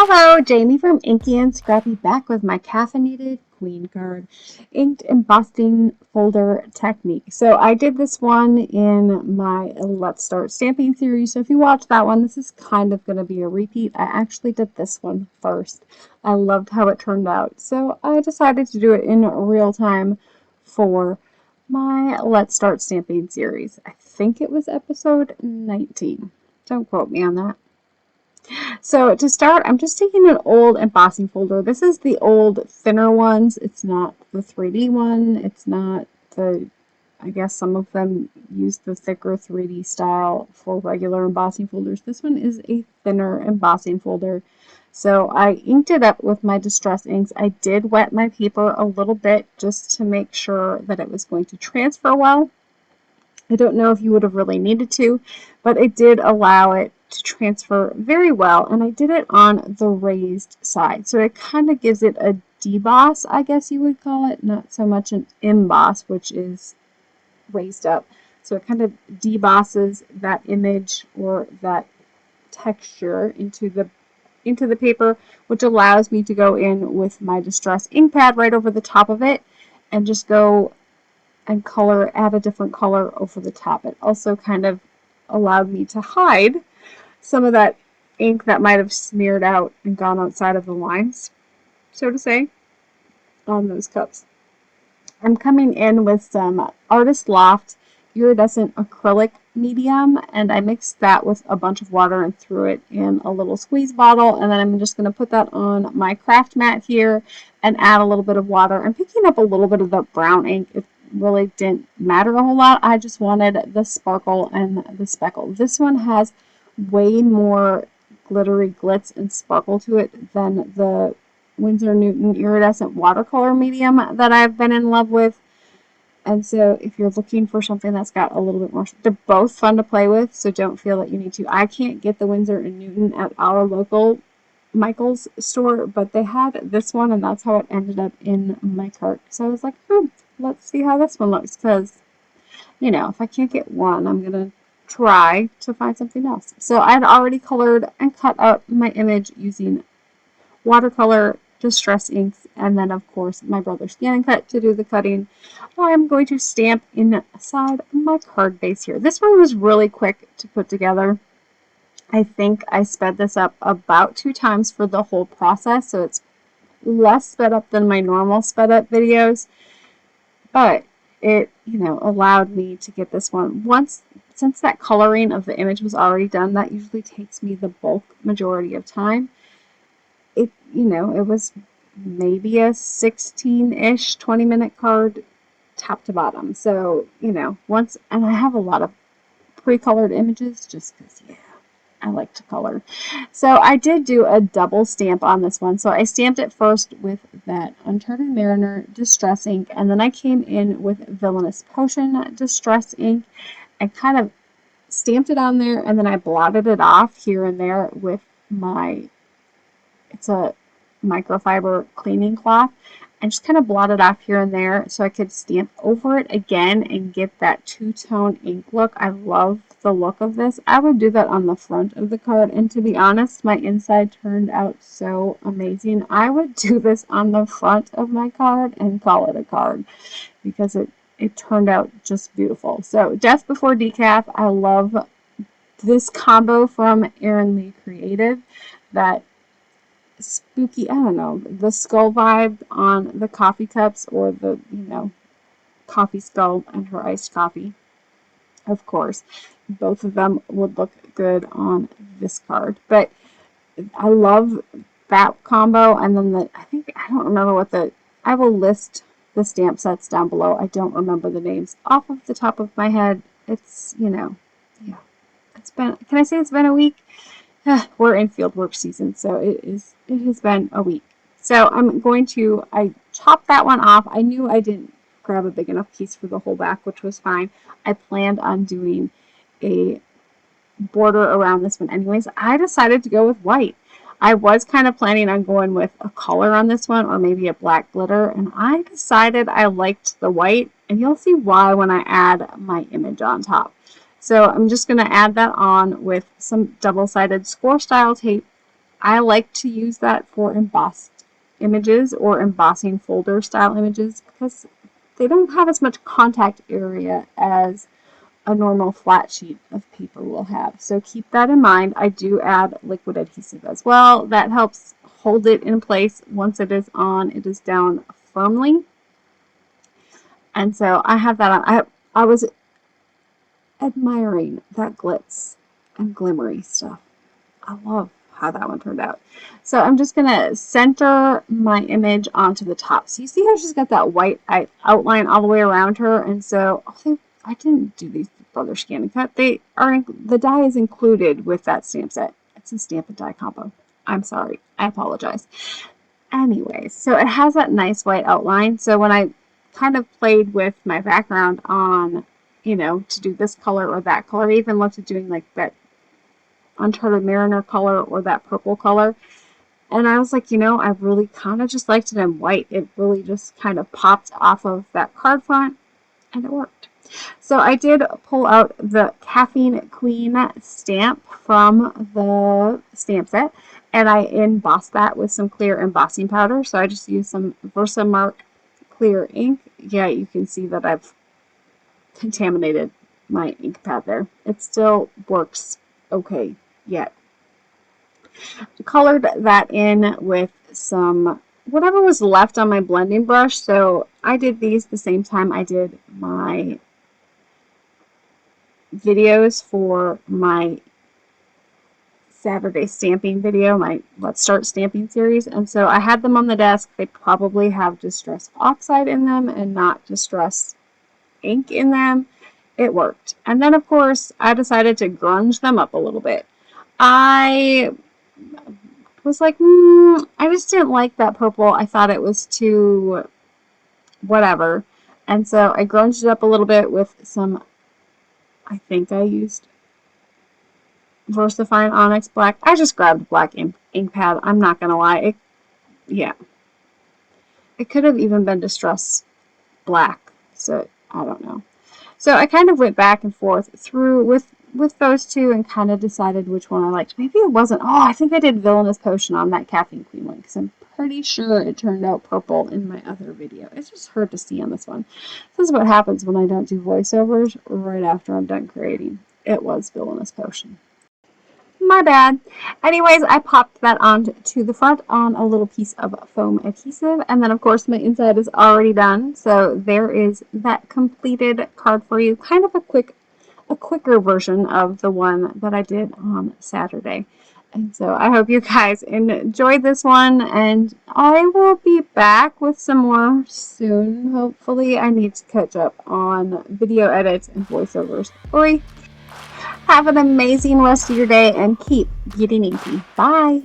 Hello, Jaime from Inky&Scrappy back with my caffeinated queen card inked embossing folder technique. So I did this one in my Let's Start Stamping series. So if you watch that one, this is kind of going to be a repeat. I actually did this one first. I loved how it turned out. So I decided to do it in real time for my Let's Start Stamping series. I think it was episode 19. Don't quote me on that. So to start, I'm just taking an old embossing folder. This is the old thinner ones. It's not the 3D one. It's not the, I guess some of them use the thicker 3D style for regular embossing folders. This one is a thinner embossing folder. So I inked it up with my Distress inks. I did wet my paper a little bit just to make sure that it was going to transfer well. I don't know if you would have really needed to, but it did allow it to transfer very well, and I did it on the raised side. So it kind of gives it a deboss, I guess you would call it, not so much an emboss, which is raised up. So it kind of debosses that image or that texture into the paper, which allows me to go in with my Distress ink pad right over the top of it and just go and add a different color over the top. It also kind of allowed me to hide some of that ink that might have smeared out and gone outside of the lines, so to say, on those cups. I'm coming in with some Artist Loft Iridescent Acrylic medium, and I mixed that with a bunch of water and threw it in a little squeeze bottle, and then I'm just going to put that on my craft mat here and add a little bit of water. I'm picking up a little bit of the brown ink. It really didn't matter a whole lot. I just wanted the sparkle and the speckle. This one has way more glittery glitz and sparkle to it than the Winsor Newton Iridescent Watercolor medium that I've been in love with. And so if you're looking for something that's got a little bit more, they're both fun to play with, so don't feel that you need to. I can't get the Winsor and Newton at our local Michael's store, but they had this one, and that's how it ended up in my cart. So I was like, let's see how this one looks, because, you know, if I can't get one, I'm going to try to find something else. So I'd already colored and cut up my image using watercolor, Distress inks, and then of course my brother's Scan and Cut to do the cutting. I'm going to stamp inside my card base here. This one was really quick to put together. I think I sped this up about 2 times for the whole process, so it's less sped up than my normal sped up videos, but it, you know, allowed me to get this one. Since that coloring of the image was already done, that usually takes me the bulk majority of time. It, you know, it was maybe a 16-ish 20-minute card top to bottom. So, you know, and I have a lot of pre-colored images just because, yeah, I like to color. So I did do a double stamp on this one. So I stamped it first with that Uncharted Mariner Distress ink, and then I came in with Villainous Potion Distress ink and kind of stamped it on there, and then I blotted it off here and there with it's a microfiber cleaning cloth, and just kind of blotted off here and there so I could stamp over it again and get that two-tone ink look. I love the look of this. I would do that on the front of the card, and to be honest, my inside turned out so amazing. I would do this on the front of my card and call it a card because it turned out just beautiful. So Death Before Decaf, I love this combo from Erin Lee Creative, that spooky, I don't know, the skull vibe on the coffee cups, or the, you know, coffee skull and her iced coffee. Of course, both of them would look good on this card, but I love that combo. And then I don't remember I will list the stamp sets down below. I don't remember the names off of the top of my head. It's, you know, yeah, can I say it's been a week? We're in field work season, so it has been a week. So I chopped that one off. I knew I didn't grab a big enough piece for the whole back, which was fine. I planned on doing a border around this one anyways. I decided to go with white. I was kind of planning on going with a color on this one, or maybe a black glitter, and I decided I liked the white, and you'll see why when I add my image on top. So I'm just going to add that on with some double-sided score style tape I like to use that for embossed images or embossing folder style images because they don't have as much contact area as a normal flat sheet of paper will have. So keep that in mind. I do add liquid adhesive as well. That helps hold it in place. Once it is on, it is down firmly. And so I have that on. I was admiring that glitz and glimmery stuff. I love how that one turned out. So I'm just going to center my image onto the top. So you see how she's got that white outline all the way around her. And so I didn't do these Brother Scan and Cut. The die is included with that stamp set. It's a stamp and die combo. I'm sorry. I apologize. Anyways, so it has that nice white outline. So when I kind of played with my background on, you know, to do this color or that color, I even looked at doing like that Uncharted Mariner color or that purple color. And I was like, you know, I really kind of just liked it in white. It really just kind of popped off of that card front, and it worked. So I did pull out the Caffeine Queen stamp from the stamp set, and I embossed that with some clear embossing powder. So I just used some VersaMark clear ink. Yeah, you can see that I've contaminated my ink pad there. It still works okay yet. Colored that in with some whatever was left on my blending brush. So I did these the same time I did my videos for my Saturday stamping video, my Let's Start Stamping series. And so I had them on the desk. They probably have Distress Oxide in them and not Distress ink in them. It worked. And then, of course, I decided to grunge them up a little bit. I was like, I just didn't like that purple. I thought it was too whatever. And so I grunged it up a little bit with some, I think I used VersaFine Onyx Black. I just grabbed a black ink pad. I'm not going to lie. It could have even been Distress Black. So, I don't know. So I kind of went back and forth through with those two and kind of decided which one I liked. Maybe it wasn't. Oh, I think I did Villainous Potion on that Caffeine Queen one because I'm pretty sure it turned out purple in my other video. It's just hard to see on this one. This is what happens when I don't do voiceovers right after I'm done creating. It was Villainous Potion. My bad. Anyways, I popped that onto the front on a little piece of foam adhesive. And then, of course, my inside is already done. So there is that completed card for you. Kind of a quicker version of the one that I did on Saturday. And so I hope you guys enjoyed this one. And I will be back with some more soon. Hopefully, I need to catch up on video edits and voiceovers. Have an amazing rest of your day and keep getting inky. Bye.